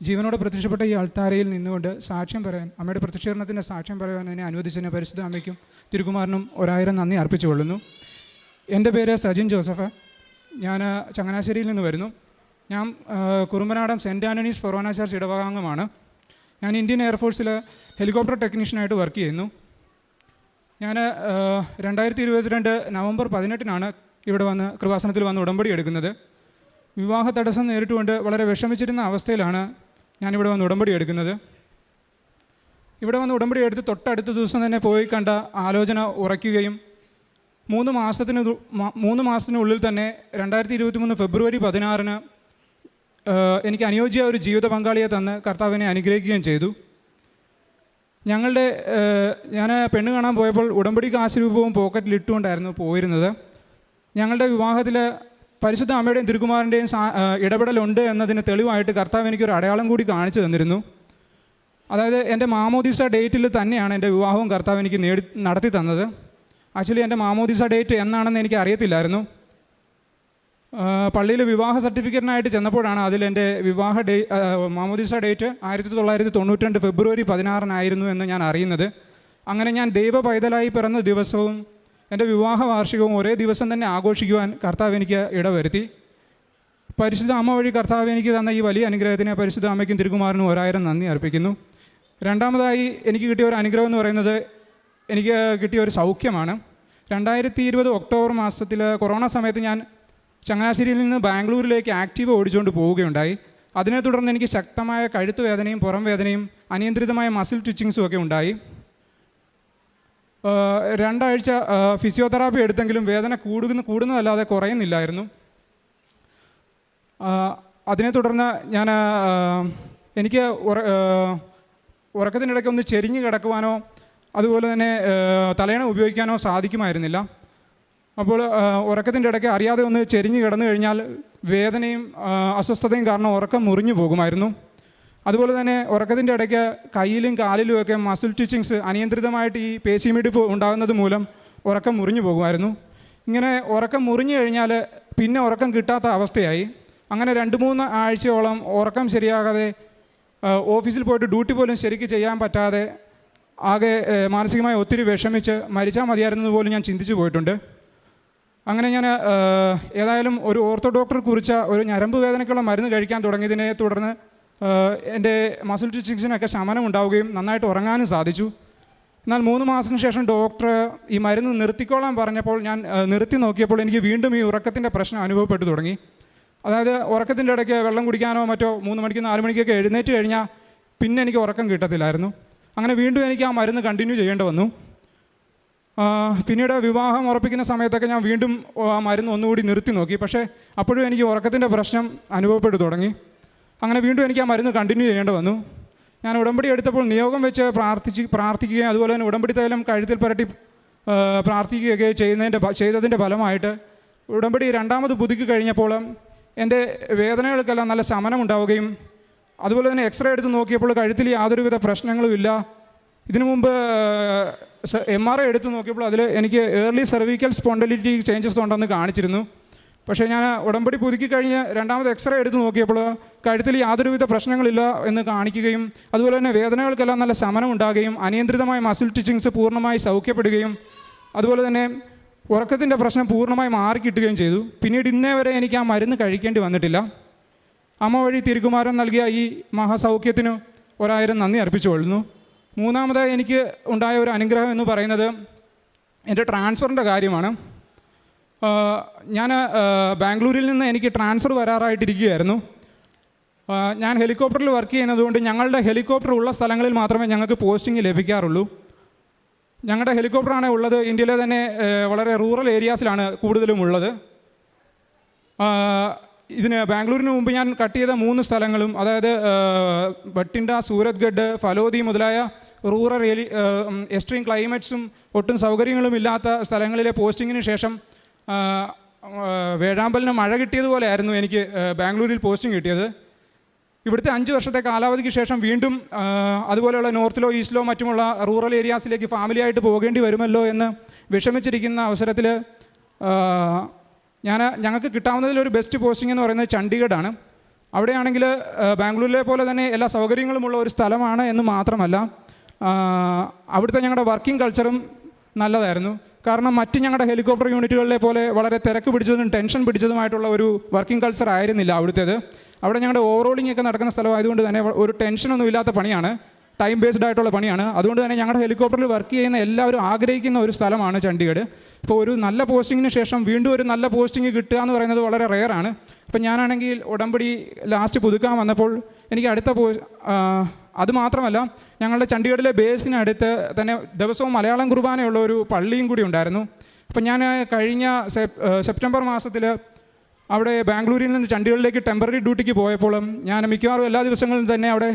ജീവനോടെ പ്രത്യക്ഷപ്പെട്ട ഈ അൾത്താരയിൽ നിന്നുകൊണ്ട് സാക്ഷ്യം പറയാൻ, അമ്മയുടെ പ്രത്യക്ഷീകരണത്തിൻ്റെ സാക്ഷ്യം പറയാൻ എന്നെ അനുവദിച്ചതിന് പരിശുദ്ധ അമ്മയ്ക്കും തിരുകുമാരനും 1000 നന്ദി അർപ്പിച്ചുകൊള്ളുന്നു. എൻ്റെ പേര് സജിൻ ജോസഫ്. ഞാൻ ചങ്ങനാശ്ശേരിയിൽ നിന്ന് വരുന്നു. ഞാൻ Kurumbanadam saint Antony's forane church ഇടവകാംഗമാണ്. ഞാൻ ഇന്ത്യൻ എയർഫോഴ്സിൽ ഹെലികോപ്റ്റർ ടെക്നീഷ്യനായിട്ട് വർക്ക് ചെയ്യുന്നു. ഞാൻ 2022 നവംബർ 18 ഇവിടെ വന്ന് കൃപാസനത്തിൽ വന്ന് ഉടമ്പടി എടുക്കുന്നത്. വിവാഹ തടസ്സം നേരിട്ടുകൊണ്ട് വളരെ വിഷമിച്ചിരുന്ന അവസ്ഥയിലാണ് ഞാനിവിടെ വന്ന് ഉടമ്പടി എടുക്കുന്നത്. ഇവിടെ വന്ന് ഉടമ്പടി എടുത്ത് തൊട്ടടുത്ത ദിവസം തന്നെ പോയി കണ്ട ആലോചന ഉറയ്ക്കുകയും 3 മാസത്തിനുള്ളിൽ തന്നെ 2023 ഫെബ്രുവരി 16 എനിക്ക് അനുയോജ്യ ഒരു ജീവിത പങ്കാളിയെ തന്ന് കർത്താവിനെ അനുഗ്രഹിക്കുകയും ചെയ്തു. ഞാൻ പെണ്ണ് കാണാൻ പോയപ്പോൾ ഉടമ്പടി കാശ് രൂപവും പോക്കറ്റിലിട്ടുകൊണ്ടായിരുന്നു പോയിരുന്നത്. ഞങ്ങളുടെ വിവാഹത്തിൽ പരിശുദ്ധ അമ്മയുടെയും തിരുകുമാരൻ്റെയും ഇടപെടലുണ്ട് എന്നതിന് തെളിവായിട്ട് കർത്താവ് എനിക്കൊരു അടയാളം കൂടി കാണിച്ചു തന്നിരുന്നു. അതായത് എൻ്റെ മാമോദിസ ഡേറ്റിൽ തന്നെയാണ് എൻ്റെ വിവാഹവും കർത്താവ് എനിക്ക് നടത്തി തന്നത്. ആക്ച്വലി എൻ്റെ മാമോദിസ ഡേറ്റ് എന്നാണെന്ന് എനിക്ക് അറിയത്തില്ലായിരുന്നു. പള്ളിയിൽ വിവാഹ സർട്ടിഫിക്കറ്റിനായിട്ട് ചെന്നപ്പോഴാണ് അതിലെൻ്റെ മാമോദിസ ഡേറ്റ് 1992 ഫെബ്രുവരി 16 എന്ന് ഞാൻ അറിയുന്നത്. അങ്ങനെ ഞാൻ ദൈവ പൈതലായി പിറന്ന ദിവസവും എൻ്റെ വിവാഹ വാർഷികവും ഒരേ ദിവസം തന്നെ ആഘോഷിക്കുവാൻ കർത്താവ് എനിക്ക് ഇടവരുത്തി. പരിശുദ്ധ അമ്മ വഴി കർത്താവ് എനിക്ക് തന്ന ഈ വലിയ അനുഗ്രഹത്തിന് പരിശുദ്ധ അമ്മയ്ക്കും തിരുകുമാരനും 1000 നന്ദി അർപ്പിക്കുന്നു. രണ്ടാമതായി എനിക്ക് കിട്ടിയ ഒരു അനുഗ്രഹം എന്ന് പറയുന്നത് എനിക്ക് കിട്ടിയ ഒരു സൗഖ്യമാണ്. 2020 ഒക്ടോബർ മാസത്തിൽ കൊറോണ സമയത്ത് ഞാൻ ചങ്ങനാശ്ശേരിയിൽ നിന്ന് ബാംഗ്ലൂരിലേക്ക് ആക്റ്റീവ് ഓടിച്ചുകൊണ്ട് പോവുകയുണ്ടായി. അതിനെ തുടർന്ന് എനിക്ക് ശക്തമായ കഴുത്ത് വേദനയും പുറം വേദനയും അനിയന്ത്രിതമായ മസിൽ ട്വിച്ചിങ്സും ഒക്കെ ഉണ്ടായി. 2 ആഴ്ച ഫിസിയോതെറാപ്പി എടുത്തെങ്കിലും വേദന കൂടുന്നതല്ലാതെ കുറയുന്നില്ലായിരുന്നു. അതിനെ തുടർന്ന് എനിക്ക് ഉറക്കത്തിനിടയ്ക്ക് ഒന്ന് ചെരിഞ്ഞ് കിടക്കുവാനോ അതുപോലെ തന്നെ തലയണ ഉപയോഗിക്കാനോ സാധിക്കുമായിരുന്നില്ല. അപ്പോൾ ഉറക്കത്തിൻ്റെ ഇടയ്ക്ക് അറിയാതെ ഒന്ന് ചെരിഞ്ഞ് കിടന്നു കഴിഞ്ഞാൽ വേദനയും അസ്വസ്ഥതയും കാരണം ഉറക്കം മുറിഞ്ഞു പോകുമായിരുന്നു. അതുപോലെ തന്നെ ഉറക്കത്തിൻ്റെ ഇടയ്ക്ക് കയ്യിലും കാലിലുമൊക്കെ മസിൽ ട്വിച്ചിങ്സ് അനിയന്ത്രിതമായിട്ട് ഈ പേശിമിടിപ്പ് ഉണ്ടാകുന്നത് മൂലം ഉറക്കം മുറിഞ്ഞു പോകുമായിരുന്നു. ഇങ്ങനെ ഉറക്കം മുറിഞ്ഞു കഴിഞ്ഞാൽ പിന്നെ ഉറക്കം കിട്ടാത്ത അവസ്ഥയായി. അങ്ങനെ 2-3 ആഴ്ചയോളം ഉറക്കം ശരിയാകാതെ ഓഫീസിൽ പോയിട്ട് ഡ്യൂട്ടി പോലും ശരിക്ക് ചെയ്യാൻ പറ്റാതെ ആകെ മാനസികമായി ഒത്തിരി വിഷമിച്ച് മരിച്ചാൽ മതിയായിരുന്നത് പോലും ഞാൻ ചിന്തിച്ചു പോയിട്ടുണ്ട്. അങ്ങനെ ഞാൻ ഏതായാലും ഒരു ഓർത്തോ ഡോക്ടർ കുറിച്ച ഒരു ഞരമ്പ് വേദനയ്ക്കുള്ള മരുന്ന് കഴിക്കാൻ തുടങ്ങിയതിനെ തുടർന്ന് എൻ്റെ മസിൽ ട്വിച്ചിങ്സിനൊക്കെ ശമനം ഉണ്ടാവുകയും നന്നായിട്ട് ഉറങ്ങാനും സാധിച്ചു. എന്നാൽ 3 മാസത്തിന് ശേഷം ഡോക്ടർ ഈ മരുന്ന് നിർത്തിക്കോളാൻ പറഞ്ഞപ്പോൾ ഞാൻ നിർത്തി നോക്കിയപ്പോൾ എനിക്ക് വീണ്ടും ഈ ഉറക്കത്തിൻ്റെ പ്രശ്നം അനുഭവപ്പെട്ടു തുടങ്ങി. അതായത് ഉറക്കത്തിൻ്റെ ഇടയ്ക്ക് വെള്ളം കുടിക്കാനോ മറ്റോ 3 മണിക്ക് 4 മണിക്കൊക്കെ എഴുന്നേറ്റ് കഴിഞ്ഞാൽ പിന്നെ എനിക്ക് ഉറക്കം കിട്ടത്തില്ലായിരുന്നു. അങ്ങനെ വീണ്ടും എനിക്ക് ആ മരുന്ന് കണ്ടിന്യൂ ചെയ്യേണ്ടി വന്നു. പിന്നീട് വിവാഹം ഉറപ്പിക്കുന്ന സമയത്തൊക്കെ ഞാൻ വീണ്ടും ആ മരുന്ന് ഒന്നുകൂടി നിർത്തി നോക്കി. പക്ഷേ അപ്പോഴും എനിക്ക് ഉറക്കത്തിൻ്റെ പ്രശ്നം അനുഭവപ്പെട്ടു തുടങ്ങി. അങ്ങനെ വീണ്ടും എനിക്ക് ആ മരുന്ന് കണ്ടിന്യൂ ചെയ്യേണ്ടി വന്നു. ഞാൻ ഉടമ്പടി എടുത്തപ്പോൾ നിയോഗം വെച്ച് പ്രാർത്ഥിക്കുകയും അതുപോലെ തന്നെ ഉടമ്പടി തൈലം കഴുത്തിൽ പുരട്ടി പ്രാർത്ഥിക്കുകയൊക്കെ ചെയ്തതിൻ്റെ ഫലമായിട്ട് ഉടമ്പടി 2ാമത് പുതുക്കി കഴിഞ്ഞപ്പോൾ എൻ്റെ വേദനകൾക്കെല്ലാം നല്ല ശമനം ഉണ്ടാവുകയും അതുപോലെ തന്നെ എക്സ്റേ എടുത്ത് നോക്കിയപ്പോൾ കഴുത്തിൽ യാതൊരുവിധ പ്രശ്നങ്ങളും ഇല്ല. ഇതിനു മുമ്പ് MRI എടുത്ത് നോക്കിയപ്പോൾ അതിൽ എനിക്ക് ഏർലി സെർവിക്കൽ സ്പോണ്ടിലിറ്റി ചേഞ്ചസ് ഉണ്ടെന്ന് കാണിച്ചിരുന്നു. പക്ഷേ ഞാൻ ഉടമ്പടി പുതുക്കി കഴിഞ്ഞ് 2ാമത് എക്സ്റേ എടുത്ത് നോക്കിയപ്പോൾ കഴുത്തിൽ യാതൊരുവിധ പ്രശ്നങ്ങളില്ല എന്ന് കാണിക്കുകയും അതുപോലെ തന്നെ വേദനകൾക്കെല്ലാം നല്ല ശമനം ഉണ്ടാകുകയും അനിയന്ത്രിതമായ മസിൽ ട്വിച്ചിങ്സ് പൂർണ്ണമായി സൗഖ്യപ്പെടുകയും അതുപോലെ തന്നെ ഉറക്കത്തിൻ്റെ പ്രശ്നം പൂർണ്ണമായി മാറിക്കിട്ടുകയും ചെയ്തു. പിന്നീട് ഇന്നേ വരെ എനിക്ക് ആ മരുന്ന് കഴിക്കേണ്ടി വന്നിട്ടില്ല. അമ്മ വഴി തിരുകുമാരൻ നൽകിയ ഈ മഹാസൗഖ്യത്തിന് 1000 നന്ദി അർപ്പിച്ചുകൊള്ളുന്നു. 3ാമതായി എനിക്ക് ഉണ്ടായ ഒരു അനുഗ്രഹം എന്ന് പറയുന്നത് എൻ്റെ ട്രാൻസ്ഫറിൻ്റെ കാര്യമാണ്. ഞാൻ ബാംഗ്ലൂരിൽ നിന്ന് എനിക്ക് ട്രാൻസ്ഫർ വരാറായിട്ടിരിക്കുകയായിരുന്നു. ഞാൻ ഹെലികോപ്റ്ററിൽ വർക്ക് ചെയ്യുന്നതുകൊണ്ട് ഞങ്ങളുടെ ഹെലികോപ്റ്റർ ഉള്ള സ്ഥലങ്ങളിൽ മാത്രമേ ഞങ്ങൾക്ക് പോസ്റ്റിംഗ് ലഭിക്കാറുള്ളൂ. ഞങ്ങളുടെ ഹെലികോപ്റ്ററാണ് ഉള്ളത് ഇന്ത്യയിലെ തന്നെ വളരെ റൂറൽ ഏരിയാസിലാണ് കൂടുതലും ഉള്ളത്. ഇതിന് ബാംഗ്ലൂരിന് മുമ്പ് ഞാൻ കട്ട് ചെയ്ത 3 സ്ഥലങ്ങളും അതായത് ബട്ടിൻഡ, സൂരത്ഗഡ്, ഫലോദി മുതലായ റൂറൽ എക്സ്ട്രീം ക്ലൈമറ്റ്സും ഒട്ടും സൗകര്യങ്ങളും ഇല്ലാത്ത സ്ഥലങ്ങളിലെ പോസ്റ്റിങ്ങിന് ശേഷം വേഴാമ്പലിന് മഴ കിട്ടിയതുപോലെ ആയിരുന്നു എനിക്ക് ബാംഗ്ലൂരിൽ പോസ്റ്റിംഗ് കിട്ടിയത്. ഇവിടുത്തെ 5 വർഷത്തെ കാലാവധിക്ക് ശേഷം വീണ്ടും അതുപോലെയുള്ള നോർത്തിലോ ഈസ്റ്റിലോ മറ്റുമുള്ള റൂറൽ ഏരിയാസിലേക്ക് ഫാമിലിയായിട്ട് പോകേണ്ടി വരുമല്ലോ എന്ന് വിഷമിച്ചിരിക്കുന്ന അവസരത്തിൽ ഞങ്ങൾക്ക് കിട്ടാവുന്നതിലൊരു ബെസ്റ്റ് പോസ്റ്റിംഗ് എന്ന് പറയുന്നത് ചണ്ഡീഗഡാണ്. അവിടെയാണെങ്കിൽ ബാംഗ്ലൂരിലെ പോലെ തന്നെ എല്ലാ സൗകര്യങ്ങളുമുള്ള ഒരു സ്ഥലമാണ് എന്ന് മാത്രമല്ല, അവിടുത്തെ ഞങ്ങളുടെ വർക്കിംഗ് കൾച്ചറും നല്ലതായിരുന്നു. കാരണം മറ്റ് ഞങ്ങളുടെ ഹെലികോപ്റ്റർ യൂണിറ്റുകളിലെ പോലെ വളരെ തിരക്ക് പിടിച്ചതും ടെൻഷൻ പിടിച്ചതുമായിട്ടുള്ള ഒരു വർക്കിംഗ് കൾച്ചർ ആയിരുന്നില്ല അവിടുത്തേത്. അവിടെ ഞങ്ങളുടെ ഓവറോളിംഗ് ഒക്കെ നടക്കുന്ന സ്ഥലമായതുകൊണ്ട് തന്നെ ഒരു ടെൻഷനൊന്നും ഇല്ലാത്ത പണിയാണ്, ടൈം ബേസ്ഡ് ആയിട്ടുള്ള പണിയാണ്. അതുകൊണ്ട് തന്നെ ഞങ്ങളുടെ ഹെലികോപ്റ്ററിൽ വർക്ക് ചെയ്യുന്ന എല്ലാവരും ആഗ്രഹിക്കുന്ന ഒരു സ്ഥലമാണ് ചണ്ഡീഗഡ്. ഇപ്പോൾ ഒരു നല്ല പോസ്റ്റിങ്ങിന് ശേഷം വീണ്ടും ഒരു നല്ല പോസ്റ്റിംഗ് കിട്ടുക എന്ന് പറയുന്നത് വളരെ റെയറാണ്. അപ്പം ഞാനാണെങ്കിൽ ഉടമ്പടി ലാസ്റ്റ് പുതുക്കാൻ വന്നപ്പോൾ എനിക്ക് അടുത്ത അതുമാത്രമല്ല, ഞങ്ങളുടെ ചണ്ഡീഗഡിലെ ബേസിനടുത്ത് തന്നെ ദിവസവും മലയാളം കുർബാനയുള്ള ഒരു പള്ളിയും കൂടി ഉണ്ടായിരുന്നു. അപ്പം ഞാൻ കഴിഞ്ഞ സെപ്റ്റംബർ മാസത്തിൽ അവിടെ ബാംഗ്ലൂരിൽ നിന്ന് ചണ്ഡീഗഡിലേക്ക് ടെമ്പററി ഡ്യൂട്ടിക്ക് പോയപ്പോഴും ഞാൻ മിക്കവാറും എല്ലാ ദിവസങ്ങളിലും തന്നെ അവിടെ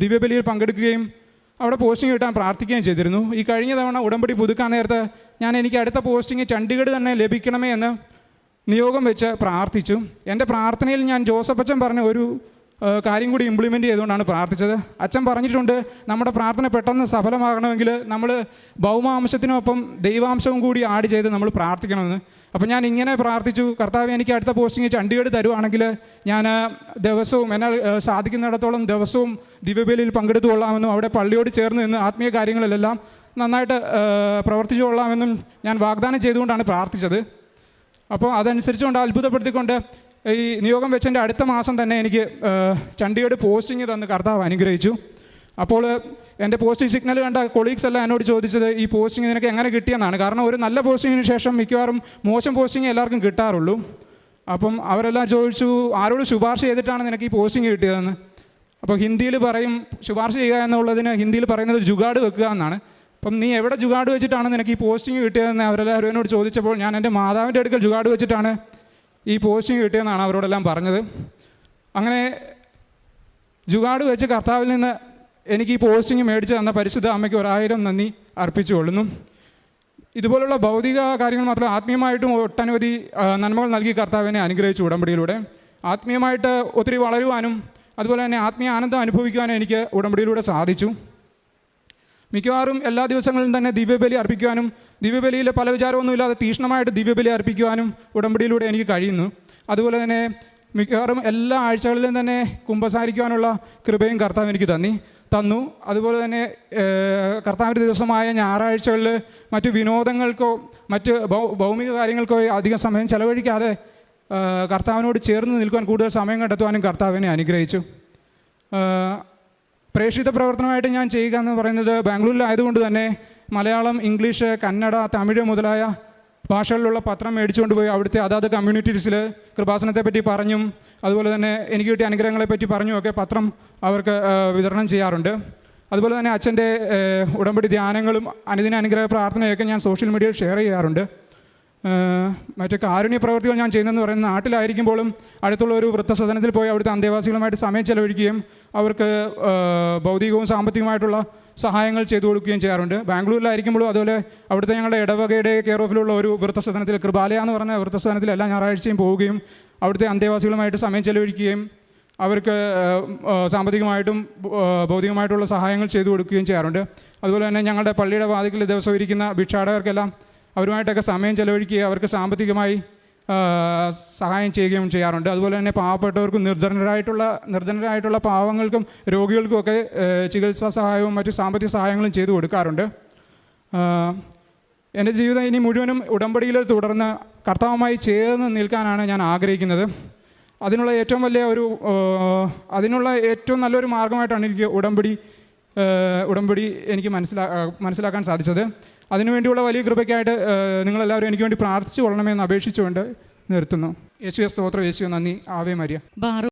ദിവ്യബലിയിൽ പങ്കെടുക്കുകയും അവിടെ പോസ്റ്റിംഗ് കിട്ടാൻ പ്രാർത്ഥിക്കുകയും ചെയ്തിരുന്നു. ഈ കഴിഞ്ഞ തവണ ഉടമ്പടി പുതുക്കാൻ നേരത്ത് എനിക്ക് അടുത്ത പോസ്റ്റിംഗ് ചണ്ഡീഗഡ് തന്നെ ലഭിക്കണമേ എന്ന് നിയോഗം വെച്ച് പ്രാർത്ഥിച്ചു. എൻ്റെ പ്രാർത്ഥനയിൽ ഞാൻ ജോസഫ് അച്ഛൻ പറഞ്ഞ ഒരു കാര്യം കൂടി ഇംപ്ലിമെൻ്റ് ചെയ്തുകൊണ്ടാണ് പ്രാർത്ഥിച്ചത്. അച്ഛൻ പറഞ്ഞിട്ടുണ്ട്, നമ്മുടെ പ്രാർത്ഥന പെട്ടെന്ന് സഫലമാകണമെങ്കിൽ നമ്മൾ ഭൗമാംശത്തിനൊപ്പം ദൈവാംശവും കൂടി ആഡ് ചെയ്ത് നമ്മൾ പ്രാർത്ഥിക്കണമെന്ന്. അപ്പോൾ ഞാൻ ഇങ്ങനെ പ്രാർത്ഥിച്ചു, കർത്താവ് എനിക്ക് അടുത്ത പോസ്റ്റിംഗ് ചണ്ഡീഗഡ് തരുവാണെങ്കിൽ ഞാൻ ദിവസവും എന്നാൽ സാധിക്കുന്നിടത്തോളം ദിവസവും ദിവ്യബലിയിൽ പങ്കെടുത്തു കൊള്ളാമെന്നും അവിടെ പള്ളിയോട് ചേർന്ന് നിന്ന് ആത്മീയ കാര്യങ്ങളിലെല്ലാം നന്നായിട്ട് പ്രവർത്തിച്ചു കൊള്ളാമെന്നും ഞാൻ വാഗ്ദാനം ചെയ്തുകൊണ്ടാണ് പ്രാർത്ഥിച്ചത്. അപ്പോൾ അതനുസരിച്ചുകൊണ്ട് അത്ഭുതപ്പെടുത്തിക്കൊണ്ട് ഈ നിയോഗം വെച്ചതിൻ്റെ അടുത്ത മാസം തന്നെ എനിക്ക് ചണ്ഡീഗഡ് പോസ്റ്റിംഗ് തന്ന് കർത്താവ് അനുഗ്രഹിച്ചു. അപ്പോൾ എൻ്റെ പോസ്റ്റിംഗ് സിഗ്നൽ കണ്ട കൊളീഗ്സ് എല്ലാം എന്നോട് ചോദിച്ചത്, ഈ പോസ്റ്റിംഗ് നിനക്ക് എങ്ങനെ കിട്ടിയെന്നാണ്. കാരണം ഒരു നല്ല പോസ്റ്റിങ്ങിന് ശേഷം മിക്കവാറും മോശം പോസ്റ്റിംഗ് എല്ലാവർക്കും കിട്ടാറുള്ളൂ. അപ്പം അവരെല്ലാം ചോദിച്ചു, ആരോട് ശുപാർശ ചെയ്തിട്ടാണ് നിനക്ക് ഈ പോസ്റ്റിംഗ് കിട്ടിയതെന്ന്. അപ്പോൾ ഹിന്ദിയിൽ പറയും, ശുപാർശ ചെയ്യുക എന്നുള്ളതിന് ഹിന്ദിയിൽ പറയുന്നത് ജുഗാഡ് വെക്കുക എന്നാണ്. അപ്പം നീ എവിടെ ജുഗാഡ് വെച്ചിട്ടാണ് നിനക്ക് ഈ പോസ്റ്റിംഗ് കിട്ടിയതെന്ന് അവരെല്ലാവരും എന്നോട് ചോദിച്ചപ്പോൾ ഞാൻ എൻ്റെ മാതാവിൻ്റെ അടുക്കൽ ജുഗാഡ് വെച്ചിട്ടാണ് ഈ പോസ്റ്റിംഗ് കിട്ടിയതെന്നാണ് അവരോടെല്ലാം പറഞ്ഞത്. അങ്ങനെ ജുഗാഡ് വെച്ച് കർത്താവിൽ നിന്ന് എനിക്ക് ഈ പോസ്റ്റിംഗ് മേടിച്ച് തന്ന പരിശുദ്ധ അമ്മയ്ക്ക് 1000 നന്ദി അർപ്പിച്ചുകൊള്ളുന്നു. ഇതുപോലുള്ള ഭൗതിക കാര്യങ്ങൾ മാത്രമല്ല, ആത്മീയമായിട്ടും ഒട്ടനവധി നന്മകൾ നൽകി കർത്താവിനെ അനുഗ്രഹിച്ചു ഉടമ്പടിയിലൂടെ. ആത്മീയമായിട്ട് ഒത്തിരി വളരുവാനും അതുപോലെ തന്നെ ആത്മീയ ആനന്ദം അനുഭവിക്കുവാനും എനിക്ക് ഉടമ്പടിയിലൂടെ സാധിച്ചു. മിക്കവാറും എല്ലാ ദിവസങ്ങളിലും തന്നെ ദിവ്യബലി അർപ്പിക്കുവാനും ദിവ്യബലിയിൽ പല വിചാരമൊന്നുമില്ലാതെ തീക്ഷ്ണമായിട്ട് ദിവ്യബലി അർപ്പിക്കുവാനും ഉടമ്പടിയിലൂടെ എനിക്ക് കഴിയുന്നു. അതുപോലെ തന്നെ മിക്കവാറും എല്ലാ ആഴ്ചകളിലും തന്നെ കുമ്പസാരിക്കുവാനുള്ള കൃപയും കർത്താവ് എനിക്ക് തന്നു. അതുപോലെ തന്നെ കർത്താവിൻ്റെ ദിവസമായ ഞായറാഴ്ചകളിൽ മറ്റ് വിനോദങ്ങൾക്കോ മറ്റ് ഭൗമിക കാര്യങ്ങൾക്കോ അധികം സമയം ചെലവഴിക്കാതെ കർത്താവിനോട് ചേർന്ന് നിൽക്കുവാൻ കൂടുതൽ സമയം കണ്ടെത്തുവാനും കർത്താവിനെ അനുഗ്രഹിച്ചു. പ്രേക്ഷിത പ്രവർത്തനമായിട്ട് ഞാൻ ചെയ്യുക എന്ന് പറയുന്നത് ബാംഗ്ലൂരിലായതുകൊണ്ട് തന്നെ മലയാളം, ഇംഗ്ലീഷ്, കന്നഡ, തമിഴ് മുതലായ ഭാഷകളിലുള്ള പത്രം മേടിച്ചുകൊണ്ട് പോയി അവിടുത്തെ അതാത് കമ്മ്യൂണിറ്റീസിൽ കൃപാസനത്തെപ്പറ്റി പറഞ്ഞും അതുപോലെ തന്നെ എനിക്ക് കിട്ടിയ അനുഗ്രഹങ്ങളെപ്പറ്റി പറഞ്ഞും ഒക്കെ പത്രം അവർക്ക് വിതരണം ചെയ്യാറുണ്ട്. അതുപോലെ തന്നെ അച്ഛൻ്റെ ഉടമ്പടി ധ്യാനങ്ങളും അനുദിന അനുഗ്രഹ പ്രാർത്ഥനയൊക്കെ ഞാൻ സോഷ്യൽ മീഡിയയിൽ ഷെയർ ചെയ്യാറുണ്ട്. മറ്റ് കാരുണ്യ പ്രവൃത്തികൾ ഞാൻ ചെയ്യുന്നതെന്ന് പറയുന്നത് നാട്ടിലായിരിക്കുമ്പോഴും അടുത്തുള്ള ഒരു വൃദ്ധസദനത്തിൽ പോയി അവിടുത്തെ അന്തേവാസികളുമായിട്ട് സമയം ചെലവഴിക്കുകയും അവർക്ക് ഭൗതികവും സാമ്പത്തികമായിട്ടുള്ള സഹായങ്ങൾ ചെയ്തു കൊടുക്കുകയും ചെയ്യാറുണ്ട്. ബാംഗ്ലൂരിലായിരിക്കുമ്പോഴും അതുപോലെ അവിടുത്തെ ഞങ്ങളുടെ ഇടവകയുടെ കെയർ ഓഫിലുള്ള ഒരു വൃദ്ധസദനത്തിൽ, കൃപാലയ എന്ന് പറഞ്ഞ വൃദ്ധസദനത്തിൽ എല്ലാ ഞായറാഴ്ചയും പോവുകയും അവിടുത്തെ അന്തേവാസികളുമായിട്ട് സമയം ചെലവഴിക്കുകയും അവർക്ക് സാമ്പത്തികമായിട്ടും ഭൗതികമായിട്ടുള്ള സഹായങ്ങൾ ചെയ്തു കൊടുക്കുകയും ചെയ്യാറുണ്ട്. അതുപോലെ തന്നെ ഞങ്ങളുടെ പള്ളിയുടെ വാതിക്കൽ ദിവസം ഇരിക്കുന്ന ഭിക്ഷാടകർക്കെല്ലാം അവരുമായിട്ടൊക്കെ സമയം ചെലവഴിക്കുകയും അവർക്ക് സാമ്പത്തികമായി സഹായം ചെയ്യുകയും ചെയ്യാറുണ്ട്. അതുപോലെ തന്നെ പാവപ്പെട്ടവർക്കും നിർധനരായിട്ടുള്ള പാവങ്ങൾക്കും രോഗികൾക്കുമൊക്കെ ചികിത്സാ സഹായവും മറ്റ് സാമ്പത്തിക സഹായങ്ങളും ചെയ്തു കൊടുക്കാറുണ്ട്. എൻ്റെ ജീവിതം ഇനി മുഴുവനും ഉടമ്പടിയിൽ തുടർന്ന് കർത്താവുമായി ചേർന്ന് നിൽക്കാനാണ് ഞാൻ ആഗ്രഹിക്കുന്നത്. അതിനുള്ള ഏറ്റവും നല്ലൊരു മാർഗമായിട്ടാണ് എനിക്ക് ഉടമ്പടി എനിക്ക് മനസ്സിലാക്കാൻ സാധിച്ചത്. അതിനുവേണ്ടിയുള്ള വലിയ കൃപയ്ക്കായിട്ട് നിങ്ങളെല്ലാവരും എനിക്ക് വേണ്ടി പ്രാർത്ഥിച്ചു കൊള്ളണമെന്ന് അപേക്ഷിച്ചുകൊണ്ട് നിർത്തുന്നു. യേശുവേ സ്തോത്രം, യേശുവേ നന്ദി, ആവേ മരിയ.